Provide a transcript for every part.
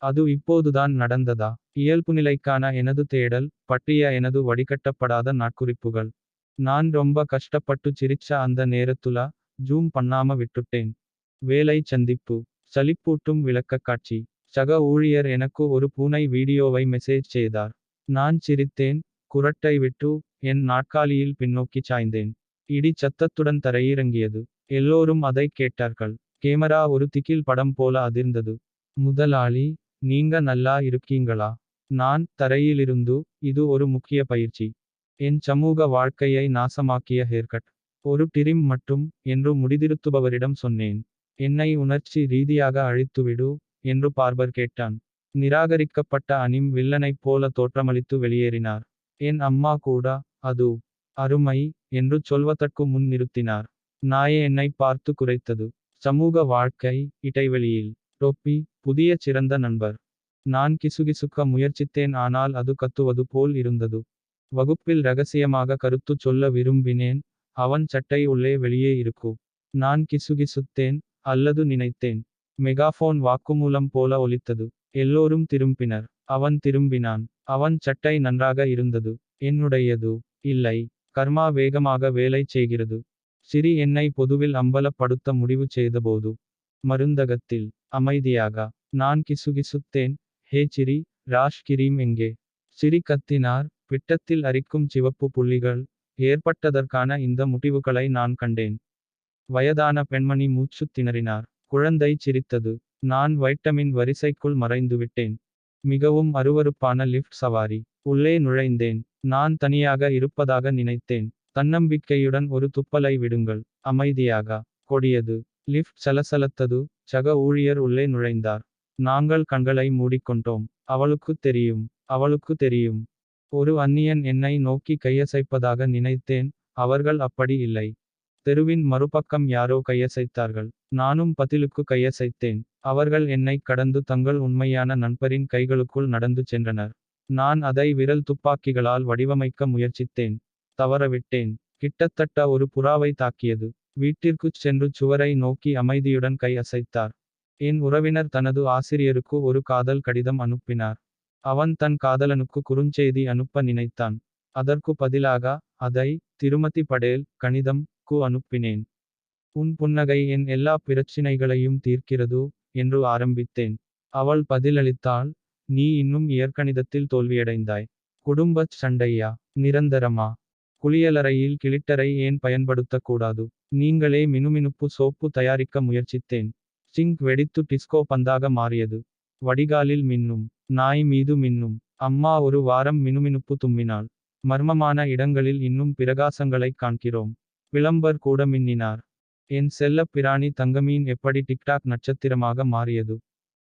அது இப்போதுதான் நடந்ததா? இயல்புநிலைக்கான எனது தேடல் பற்றிய எனது வடிகட்டப்படாத நாட்குறிப்புகள். நான் ரொம்ப கஷ்டப்பட்டு சிரிச்ச அந்த நேரத்துல ஜூம் பண்ணாம விட்டுட்டேன். வேலை சந்திப்பு. சலிப்பூட்டும் விளக்கக்காட்சி. சக ஊழியர் எனக்கு ஒரு பூனை வீடியோவை மெசேஜ் செய்தார். நான் சிரித்தேன். குரட்டை விட்டு என் நாற்காலியில் பின்னோக்கி சாய்ந்தேன். இடி சத்தத்துடன் தரையிறங்கியது. எல்லோரும் அதைக் கேட்டார்கள். கேமரா ஒரு திகில் படம் போல அதிர்ந்தது. முதலாளி, நீங்க நல்லா இருக்கீங்களா? நான் தரையிலிருந்து, இது ஒரு முக்கிய பயிற்சி. என் சமூக வாழ்க்கையை நாசமாக்கிய ஹேர்கட். ஒரு டிரிம் மட்டும், என்று முடிதிருத்துபவரிடம் சொன்னேன். என்னை உணர்ச்சி ரீதியாக அழித்துவிடு, என்று பார்பர் கேட்டான். நிராகரிக்கப்பட்ட அனிம் வில்லனைப் போல தோற்றமளித்து வெளியேறினார். என் அம்மா கூட, அது அருமை, என்று சொல்வதற்கு முன் நிறுத்தினார். நாயே என்னை பார்த்து குரைத்தது. சமூக வாழ்க்கை இடைவெளியில். டொப்பி, புதிய சிறந்த நண்பர். நான் கிசுகிசுக்க முயற்சித்தேன் ஆனால் அது கத்துவது போல் இருந்தது. வகுப்பில் ரகசியமாக கருத்து சொல்ல விரும்பினேன். அவன் சட்டை உள்ளே வெளியே இருக்கு. நான் கிசுகிசுத்தேன், அல்லது நினைத்தேன். மெகாஃபோன் வாக்குமூலம் போல ஒலித்தது. எல்லோரும் திரும்பினர். அவன் திரும்பினான். அவன் சட்டை நன்றாக இருந்தது. என்னுடையது இல்லை. கர்மா வேகமாக வேலை செய்கிறது. சிரி என்னை பொதுவில் அம்பலப்படுத்த முடிவு செய்தபோது. மருந்தகத்தில். அமைதியாக. நான் கிசுகிசுத்தேன். ஹே சிரி, ராஷ் கிரீம் எங்கே? சிரி கத்தினார். பிட்டத்தில் அரிக்கும் சிவப்பு புள்ளிகள். ஏற்பட்டதற்கான இந்த முடிவுகளை நான் கண்டேன். வயதான பெண்மணி மூச்சுத் திணறினார். குழந்தை சிரித்தது. நான் வைட்டமின் வரிசைக்குள் மறைந்துவிட்டேன். மிகவும் அருவருப்பான லிஃப்ட் சவாரி. உள்ளே நுழைந்தேன். நான் தனியாக இருப்பதாக நினைத்தேன். தன்னம்பிக்கையுடன் ஒரு துப்பலை விடுங்கள். அமைதியாக. கொடியது. லிஃப்ட் சலசலத்தது. சக ஊழியர் உள்ளே நுழைந்தார். நாங்கள் கண்களை மூடிக்கொண்டோம். அவளுக்கு தெரியும். அவளுக்கு தெரியும். ஒரு அந்நியன் என்னை நோக்கி கையசைப்பதாக நினைத்தேன். அவர்கள் அப்படி இல்லை. தெருவின் மறுபக்கம் யாரோ கையசைத்தார்கள். நானும் பதிலுக்கு கையசைத்தேன். அவர்கள் என்னைக் கடந்து தங்கள் உண்மையான நண்பரின் கைகளுக்குள் நடந்து சென்றனர். நான் அதை விரல் துப்பாக்கிகளால் வடிவமைக்க முயற்சித்தேன். தவறவிட்டேன். கிட்டத்தட்ட ஒரு புறாவை தாக்கியது. வீட்டிற்குச் சென்று சுவரை நோக்கி அமைதியுடன் கை அசைத்தார். என் உறவினர் தனது ஆசிரியருக்கு ஒரு காதல் கடிதம் அனுப்பினார். அவன் தன் காதலனுக்கு குறுஞ்செய்தி அனுப்ப நினைத்தான். அதற்கு பதிலாக, அதை, திருமதி படேல், கணிதம், க்கு அனுப்பினேன். உன் புன்னகை என் எல்லா பிரச்சினைகளையும் தீர்க்கிறது, என்று ஆரம்பித்தேன். அவள் பதிலளித்தாள், நீ இன்னும் இயற்கணிதத்தில் தோல்வியடைந்தாய். குடும்பச் சண்டையா? நிரந்தரமா? குளியலறையில் கிளிட்டரை ஏன் பயன்படுத்தக்கூடாது? நீங்களே மினுமினுப்பு சோப்பு தயாரிக்க முயற்சித்தேன். சிங்க் வெடித்து டிஸ்கோ பந்தாக மாறியது. வடிகாலில் மின்னும். நாய் மீது மின்னும். அம்மா ஒரு வாரம் மினுமினுப்பு தும்மினாள். மர்மமான இடங்களில் இன்னும் பிரகாசங்களைக் காண்கிறோம். விளம்பர் கூட மின்னினார். என் செல்லப் பிராணி தங்கமீன் எப்படி டிக்டாக் நட்சத்திரமாக மாறியது.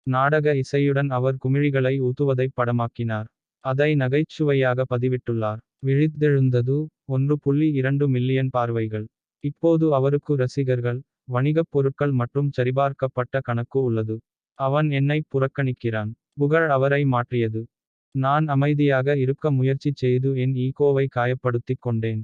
நாடக இசையுடன் அவர் குமிழிகளை ஊத்துவதைப் படமாக்கினார். அதை நகைச்சுவையாக பதிவிட்டுள்ளார். விழித்தெழுந்தது. 1.2 மில்லியன் பார்வைகள். இப்போது அவருக்கு ரசிகர்கள், வணிகப் பொருட்கள் மற்றும் சரிபார்க்கப்பட்ட கணக்கு உள்ளது. அவன் என்னை புறக்கணிக்கிறான். புகழ் அவரை மாற்றியது. நான் அமைதியாக இருக்க முயற்சி செய்து என் ஈகோவை காயப்படுத்திக் கொண்டேன்.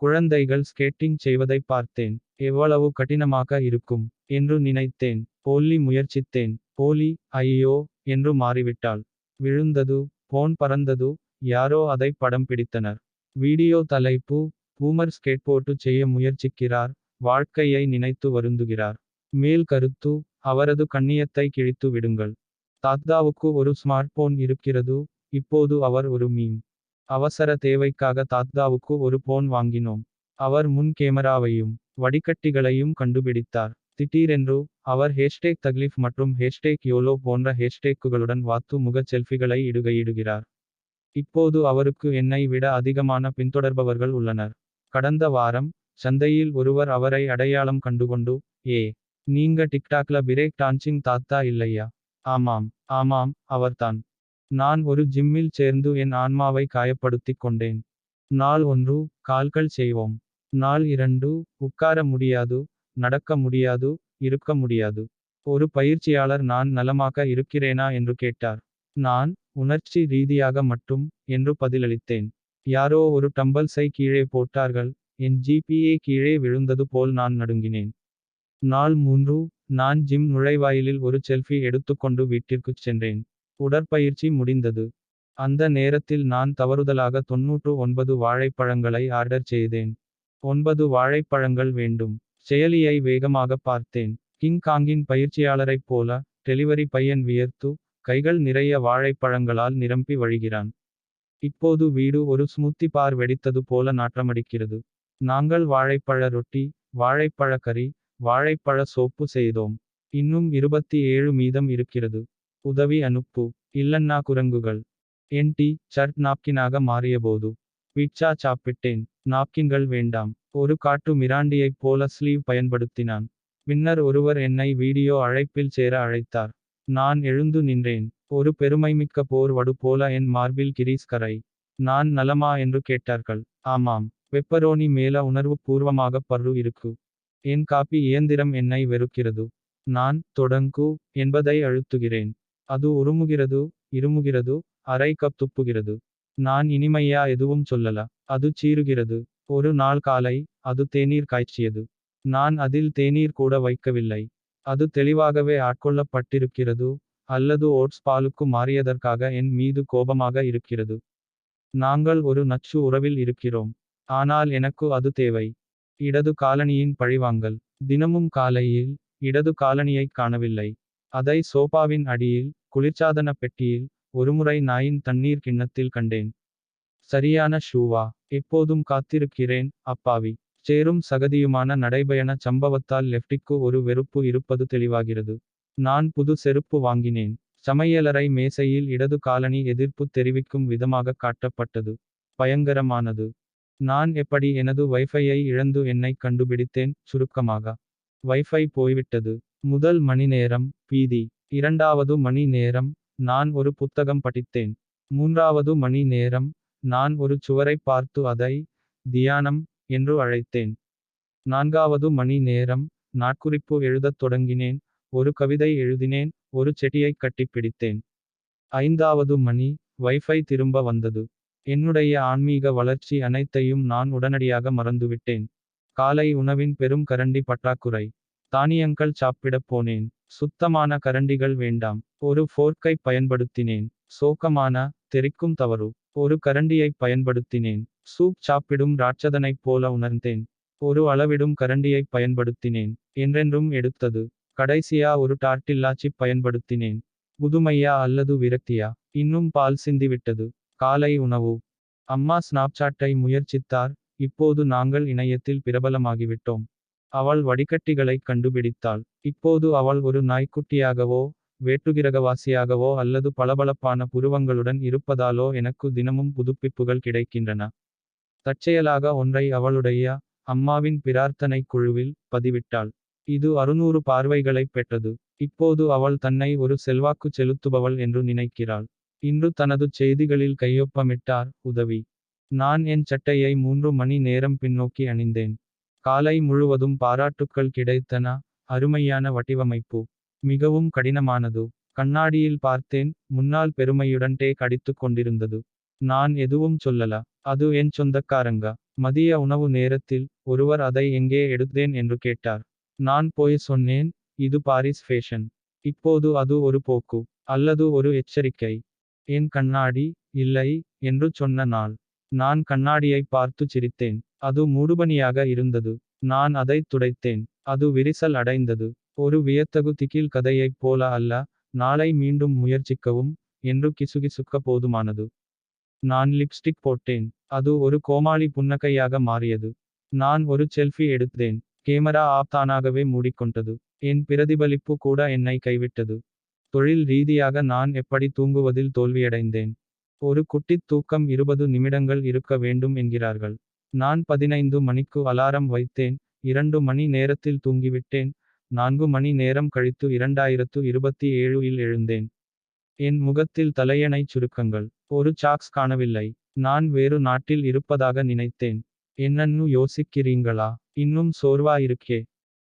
குழந்தைகள் ஸ்கேட்டிங் செய்வதைப் பார்த்தேன். எவ்வளவு கடினமாக இருக்கும், என்று நினைத்தேன். போல்லி முயற்சித்தேன். போலி, ஐயோ, என்று மாறிவிட்டாள். விழுந்தது. போன் பறந்தது. யாரோ அதை படம் பிடித்தனர். வீடியோ தலைப்பு, பூமர் ஸ்கேட்போர்டு செய்ய முயற்சிக்கிறார், வாழ்க்கையை நினைத்து வருந்துகிறார். மேல் கருத்து, அவரது கண்ணியத்தை கிழித்து விடுங்கள். தாத்தாவுக்கு ஒரு ஸ்மார்ட்போன் இருக்கிறது, இப்போது அவர் ஒரு மீம். அவசர தேவைக்காக தாத்தாவுக்கு ஒரு போன் வாங்கினோம். அவர் முன் கேமராவையும் வடிகட்டிகளையும் கண்டுபிடித்தார். திடீரென்று, அவர் ஹேஷ்டேக் தக்லீஃப் மற்றும் ஹேஷ்டேக் யோலோ போன்ற ஹேஷ்டேக்குகளுடன் வாத்து முக செல்ஃபிகளை இடுகையிடுகிறார். இப்போது அவருக்கு என்னை விட அதிகமான பின்தொடர்பவர்கள் உள்ளனர். கடந்த வாரம், சந்தையில் ஒருவர் அவரை அடையாளம் கண்டுகொண்டு, ஏ, நீங்க டிக்டாக்ல பிரேக் டான்சிங் தாத்தா இல்லையா? ஆமாம், ஆமாம், அவர்தான். நான் ஒரு ஜிம்மில் சேர்ந்து என் ஆன்மாவை காயப்படுத்திக் கொண்டேன். நாள் 1, கால்கள் செய்வோம். நாள் 2, உட்கார முடியாது, நடக்க முடியாது, இருக்க முடியாது. ஒரு பயிற்சியாளர் நான் நலமாக இருக்கிறேனா என்று கேட்டார். நான், உணர்ச்சி ரீதியாக மட்டும், என்று பதிலளித்தேன். யாரோ ஒரு டம்பல்ஸை கீழே போட்டார்கள். என் ஜிபிஏ கீழே விழுந்தது போல் நான் நடுங்கினேன். நாள் 3, நான் ஜிம் நுழைவாயிலில் ஒரு செல்ஃபி எடுத்துக்கொண்டு வீட்டிற்குச் சென்றேன். உடற்பயிற்சி முடிந்தது. அந்த நேரத்தில் நான் தவறுதலாக 99 வாழைப்பழங்களை ஆர்டர் செய்தேன். 9 வாழைப்பழங்கள் வேண்டும். செயலியை வேகமாக பார்த்தேன். கிங் காங்கின் பயிற்சியாளரைப் போல, டெலிவரி பையன் வியர்த்து, கைகள் நிறைய வாழைப்பழங்களால் நிரம்பி வழிகிறான். இப்போது வீடு ஒரு ஸ்மூத்தி பார் வெடித்தது போல நாற்றமடிக்கிறது. நாங்கள் வாழைப்பழ ரொட்டி, வாழைப்பழ கறி, வாழைப்பழ சோப்பு செய்தோம். இன்னும் 27 மீதம் இருக்கிறது. உதவி அனுப்பு. இல்லன்னா குரங்குகள். என் டீ ஷர்ட் நாப்கினாக மாறியபோது பிட்சா சாப்பிட்டேன். நாப்கின்கள் வேண்டாம். ஒரு காட்டு மிராண்டியைப் போல ஸ்லீவ் பயன்படுத்தினான். பின்னர் ஒருவர் என்னை வீடியோ அழைப்பில் சேர அழைத்தார். நான் எழுந்து நின்றேன். ஒரு பெருமைமிக்க போர் வடு போல என் மார்பில் கிரீஸ் கரை. நான் நலமா என்று கேட்டார்கள். ஆமாம். பெப்பரோனி மேல உணர்வு பூர்வமாக பர்ரு இருக்கு. என் காப்பி இயந்திரம் என்னை வெறுக்கிறது. நான் தொடங்கு என்பதை அழுத்துகிறேன். அது உருமுகிறது, இருமுகிறது, அரை கப் துப்புகிறது. நான் இனிமையா எதுவும் சொல்லல. அது சீறுகிறது. ஒரு நாள் காலை, அது தேநீர் காய்ச்சியது. நான் அதில் தேநீர் கூட வைக்கவில்லை. அது தெளிவாகவே ஆட்கொள்ளப்பட்டிருக்கிறது, அல்லது ஓட்ஸ் பாலுக்கு மாறியதற்காக என் மீது கோபமாக இருக்கிறது. நாங்கள் ஒரு நச்சு உறவில் இருக்கிறோம். ஆனால் எனக்கு அது தேவை. இடது காலணியின் பழிவாங்கல். தினமும் காலையில், இடது காலணியைக் காணவில்லை. அதை சோபாவின் அடியில், குளிர்சாதன பெட்டியில், ஒருமுறை நாயின் தண்ணீர் கிண்ணத்தில் கண்டேன். சரியான ஷூவா? எப்போதும் காத்திருக்கிறேன், அப்பாவி. சேரும் சகதியுமான நடைபயண சம்பவத்தால் லெஃப்டிக்கு ஒரு வெறுப்பு இருப்பது தெளிவாகிறது. நான் புது செருப்பு வாங்கினேன். சமையலறை மேசையில் இடது காலணி எதிர்ப்பு தெரிவிக்கும் விதமாக காட்டப்பட்டது. பயங்கரமானது. நான் எப்படி எனது வைஃபையை இழந்து என்னைக் கண்டுபிடித்தேன். சுருக்கமாக, வைஃபை போய்விட்டது. முதல் மணி நேரம் பீதி. இரண்டாவது மணி நேரம் நான் ஒரு புத்தகம் படித்தேன். மூன்றாவது மணி நேரம் நான் ஒரு சுவரைப் பார்த்து அதை தியானம் என்று அழைத்தேன். நான்காவது மணி நேரம் நாட்குறிப்பு எழுதத் தொடங்கினேன். ஒரு கவிதை எழுதினேன். ஒரு செடியைக் கட்டிப்பிடித்தேன். ஐந்தாவது மணி வைஃபை திரும்ப வந்தது. என்னுடைய ஆன்மீக வளர்ச்சி அனைத்தையும் நான் உடனடியாக மறந்துவிட்டேன். காலை உணவின் பெரும் கரண்டி பற்றாக்குறை. தானியங்கள் சாப்பிடப் போனேன். சுத்தமான கரண்டிகள் வேண்டாம். ஒரு ஃபோர்க்கை பயன்படுத்தினேன். சோகமான, தெறிக்கும் தவறு. ஒரு கரண்டியைப் பயன்படுத்தினேன். சூப் சாப்பிடும் ராட்சதனைப் போல உணர்ந்தேன். ஒரு அளவிடும் கரண்டியைப் பயன்படுத்தினேன். என்றென்றும் எடுத்தது. கடைசியா ஒரு டார்ட்டில்லா சிப் பயன்படுத்தினேன். புதுமையா அல்லது விரக்தியா? இன்னும் பால் சிந்திவிட்டது. காலை உணவு. அம்மா ஸ்னாப்சாட்டை முயற்சித்தார். இப்போது நாங்கள் இணையத்தில் பிரபலமாகிவிட்டோம். அவள் வடிகட்டிகளைக் கண்டுபிடித்தாள். இப்போது அவள் ஒரு நாய்க்குட்டியாகவோ, வேற்றுகிரகவாசியாகவோ அல்லது பளபளப்பான புருவங்களுடன் இருப்பதாலோ எனக்கு தினமும் புதுப்பிப்புகள் கிடைக்கின்றன. தற்செயலாக ஒன்றை அவளுடைய அம்மாவின் பிரார்த்தனை குழுவில் பதிவிட்டாள். இது 600 பார்வைகளைப் பெற்றது. இப்போது அவள் தன்னை ஒரு செல்வாக்கு செலுத்துபவள் என்று நினைக்கிறாள். இன்று தனது செய்திகளில் கையொப்பமிட்டார். உதவி. நான் என் சட்டையை 3 மணி நேரம் பின்னோக்கி அணிந்தேன். காலை முழுவதும் பாராட்டுக்கள் கிடைத்தன. அருமையான வடிவமைப்பு. மிகவும் கடினமானது. கண்ணாடியில் பார்த்தேன். முன்னால் பெருமையுடன் டேக் அடித்துக் கொண்டிருந்தது. நான் எதுவும் சொல்லல. அது என் சொந்தக்காரங்க. மதிய உணவு நேரத்தில் ஒருவர் அதை எங்கே எடுத்தேன் என்று கேட்டார். நான் போய் சொன்னேன், இது பாரிஸ் ஃபேஷன். இப்போது அது ஒரு போக்கு அல்லது ஒரு எச்சரிக்கை. என் கண்ணாடி இல்லை என்று சொன்ன நாள். நான் கண்ணாடியைப் பார்த்து சிரித்தேன். அது மூடுபனியாக இருந்தது. நான் அதைத் துடைத்தேன். அது விரிசல் அடைந்தது. ஒரு வியத்தகு திகில் கதையைப் போல அல்ல. நாளை மீண்டும் முயற்சிக்கவும் என்று கிசுகிசுக்க போதுமானது. நான் லிப்ஸ்டிக் போட்டேன். அது ஒரு கோமாளி புன்னகையாக மாறியது. நான் ஒரு செல்ஃபி எடுத்தேன். கேமரா ஆப் தானாகவே மூடிக்கொண்டது. என் பிரதிபலிப்பு கூட என்னை கைவிட்டது. தொழில் ரீதியாக நான் எப்படி தூங்குவதில் தோல்வியடைந்தேன். ஒரு குட்டித் தூக்கம் 20 நிமிடங்கள் இருக்க வேண்டும் என்கிறார்கள். நான் 15 மணிக்கு அலாரம் வைத்தேன். 2 மணி நேரத்தில் தூங்கிவிட்டேன். 4 மணி நேரம் கழித்து 2027 இல் எழுந்தேன். என் முகத்தில் தலையணைச் சுருக்கங்கள். ஒரு சாக்ஸ் காணவில்லை. நான் வேறு நாட்டில் இருப்பதாக நினைத்தேன். என்னன்னு யோசிக்கிறீங்களா? இன்னும் சோர்வா இருக்கே.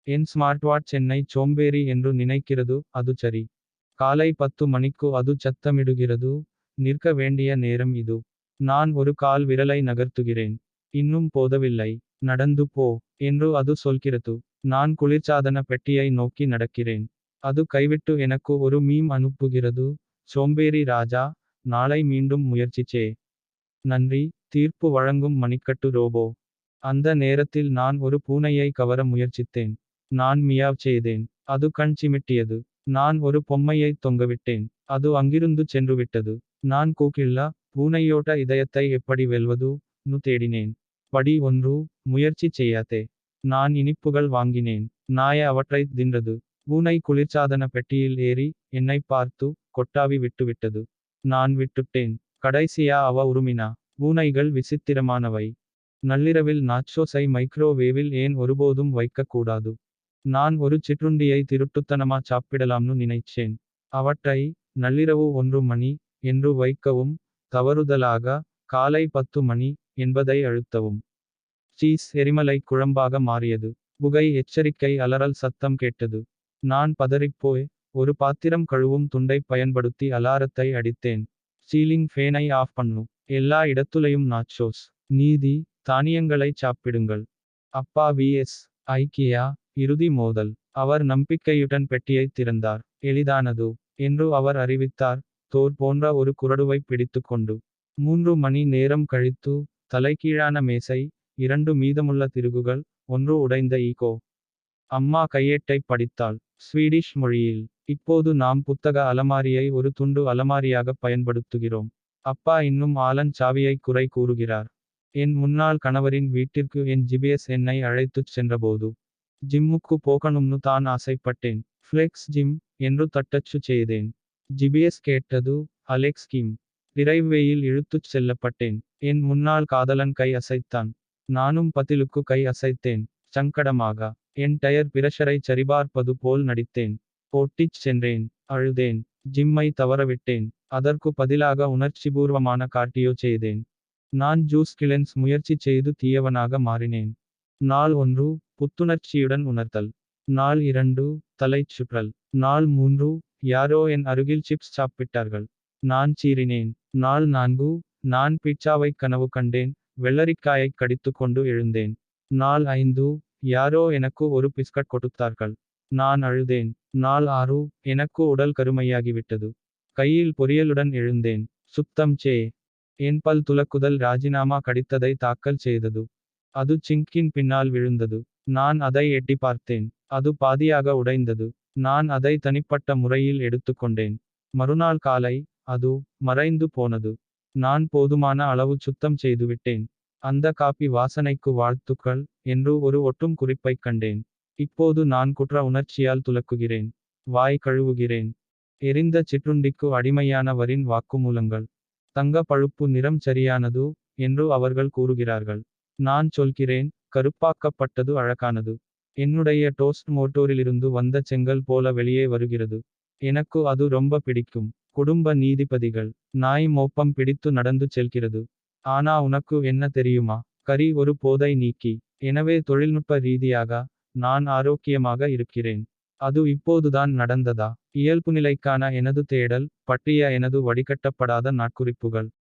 என் ஸ்மார்ட்வாட்ச் என்னை சோம்பேறி என்று நினைக்கிறது. அது சரி. காலை 10 மணிக்கு அது சத்தமிடுகிறது. நிற்க வேண்டிய நேரம் இது. நான் ஒரு கால் விரலை நகர்த்துகிறேன். இன்னும் போதவில்லை. நடந்து போ என்று அது சொல்கிறது. நான் குளிர்சாதன பெட்டியை நோக்கி நடக்கிறேன். அது கைவிட்டு எனக்கு ஒரு மீம் அனுப்புகிறது. சோம்பேறி ராஜா, நாளை மீண்டும் முயற்சிச்சே. நன்றி. தீர்ப்பு வழங்கும் மணிக்கட்டு ரோபோ. அந்த நேரத்தில் நான் ஒரு பூனையை கவர முயற்சித்தேன். நான் மியாவ் செய்தேன். அது கண் சிமிட்டியது. நான் ஒரு பொம்மையை தொங்கவிட்டேன். அது அங்கிருந்து சென்றுவிட்டது. நான் கூக்கில்லா, பூனையோட இதயத்தை எப்படி வெல்வது நு தேடினேன். படி 1 முயற்சி செய்யாதே. நான் இனிப்புகள் வாங்கினேன். நாய அவற்றைத் தின்றது. பூனை குளிர்சாதன பெட்டியில் ஏறி, என்னைப் பார்த்து, கொட்டாவி விட்டுவிட்டது. நான் விட்டுட்டேன். கடைசியா அவ உருமினா. பூனைகள் விசித்திரமானவை. நள்ளிரவில் நாச்சோஸை மைக்ரோவேவில் ஏன் ஒருபோதும் வைக்கக்கூடாது. நான் ஒரு சிற்றுண்டியை திருட்டுத்தனமா சாப்பிடலாம்னு நினைச்சேன். அவற்றை, நள்ளிரவு 1 மணி என்று வைக்கவும், தவறுதலாக, காலை 10 மணி என்பதை அழுத்தவும். சீஸ் எரிமலை குழம்பாக மாறியது. புகை எச்சரிக்கை அலறல் சத்தம் கேட்டது. நான் பதறிப்போய், ஒரு பாத்திரம் கழுவும் துண்டைப் பயன்படுத்தி அலாரத்தை அடித்தேன். சீலிங் ஃபேனை ஆஃப் பண்ணு. எல்லா இடத்துலையும் நாச்சோஸ். நீதி, தானியங்களை சாப்பிடுங்கள். அப்பா விஎஸ். ஐக்கியா. இறுதி மோதல். அவர் நம்பிக்கையுடன் பெட்டியைத் திறந்தார். எளிதானது என்று அவர் அறிவித்தார், தோர் போன்ற ஒரு குறடுவைப் பிடித்துக்கொண்டு. 3 மணி நேரம் கழித்து, தலைகீழான மேசை, 2 மீதமுள்ள திருகுகள், 1 உடைந்த ஈகோ. அம்மா கையேட்டைப் படித்தாள். ஸ்வீடிஷ் மொழியில். இப்போது நாம் புத்தக அலமாரியை ஒரு துண்டு அலமாரியாகப் பயன்படுத்துகிறோம். அப்பா இன்னும் ஆலன் சாவியை குறை கூறுகிறார். என் முன்னாள் கணவரின் வீட்டிற்கு என் ஜிபிஎஸ் என்னை அழைத்துச் சென்றபோது. ஜிம்முக்கு போகணும்னு தான் ஆசைப்பட்டேன். ஃப்ளெக்ஸ் ஜிம் என்று தட்டச்சு செய்தேன். ஜிபிஎஸ் கேட்டது, அலெக்ஸ் கிம். டிரைவ்வேயில் இழுத்துச் செல்லப்பட்டேன். என் முன்னாள் காதலன் கை அசைத்தான். நானும் பதிலுக்கு கை அசைத்தேன். சங்கடமாக. என் டயர் பிரஷரை சரிபார்ப்பது போல் நடித்தேன். ஓட்டிச் சென்றேன். அழுதேன். ஜிம்மை தவறவிட்டேன். அதற்கு பதிலாக உணர்ச்சிபூர்வமான கார்டியோ செய்தேன். நான் ஜூஸ் கிளென்ஸ் முயற்சி செய்து தீயவனாக மாறினேன். நாள் 1 புத்துணர்ச்சியுடன் உணர்தல். நாள் 2 தலைச் சுற்றல். நாள் 3 யாரோ என் அருகில் சிப்ஸ் சாப்பிட்டார்கள். நான் சீறினேன். நாள் 4 நான் பீட்சாவைக் கனவு கண்டேன், வெள்ளரிக்காயைக் கடித்துக்கொண்டு எழுந்தேன். நாள் 5 யாரோ எனக்கு ஒரு பிஸ்கட் கொடுத்தார்கள். நான் அழுதேன். நாள் 6 எனக்கு உடல் கருமையாகிவிட்டது. கையில் பொரியலுடன் எழுந்தேன். சுத்தம் சே. என் பல் துலக்குதல் ராஜினாமா கடித்ததை தாக்கல் செய்தது. அது சிங்கின் பின்னால் விழுந்தது. நான் அதை எட்டி பார்த்தேன். அது பாதியாக உடைந்தது. நான் அதை தனிப்பட்ட முறையில் எடுத்துக்கொண்டேன். மறுநாள் காலை, அது மறைந்து போனது. நான் போதுமான அளவு சுத்தம் செய்துவிட்டேன். அந்த காபி வாசனைக்கு வாழ்த்துக்கள் என்று ஒரு ஒட்டும் குறிப்பைக் கண்டேன். இப்போது நான் குற்ற உணர்ச்சியால் துலக்குகிறேன். வாய் கழுவுகிறேன். எரிந்த சிற்றுண்டிக்கு அடிமையானவரின் வாக்குமூலங்கள். தங்க பழுப்பு நிறம் சரியானது என்று அவர்கள் கூறுகிறார்கள். நான் சொல்கிறேன், கருப்பாக்கப்பட்டது அழகானது. என்னுடைய டோஸ்ட் மோட்டோரிலிருந்து வந்த செங்கல் போல வெளியே வருகிறது. எனக்கு அது ரொம்ப பிடிக்கும். குடும்ப நீதிபதிகள். நாய் மோப்பம் பிடித்து நடந்து செல்கிறது. ஆனா உனக்கு என்ன தெரியுமா? கறி ஒரு போதை நீக்கி. எனவே தொழில்நுட்ப ரீதியாக, நான் ஆரோக்கியமாக இருக்கிறேன். அது இப்போதுதான் நடந்ததா? இயல்புநிலைக்கான எனது தேடல் பற்றிய எனது வடிகட்டப்படாத நாட்குறிப்புகள்.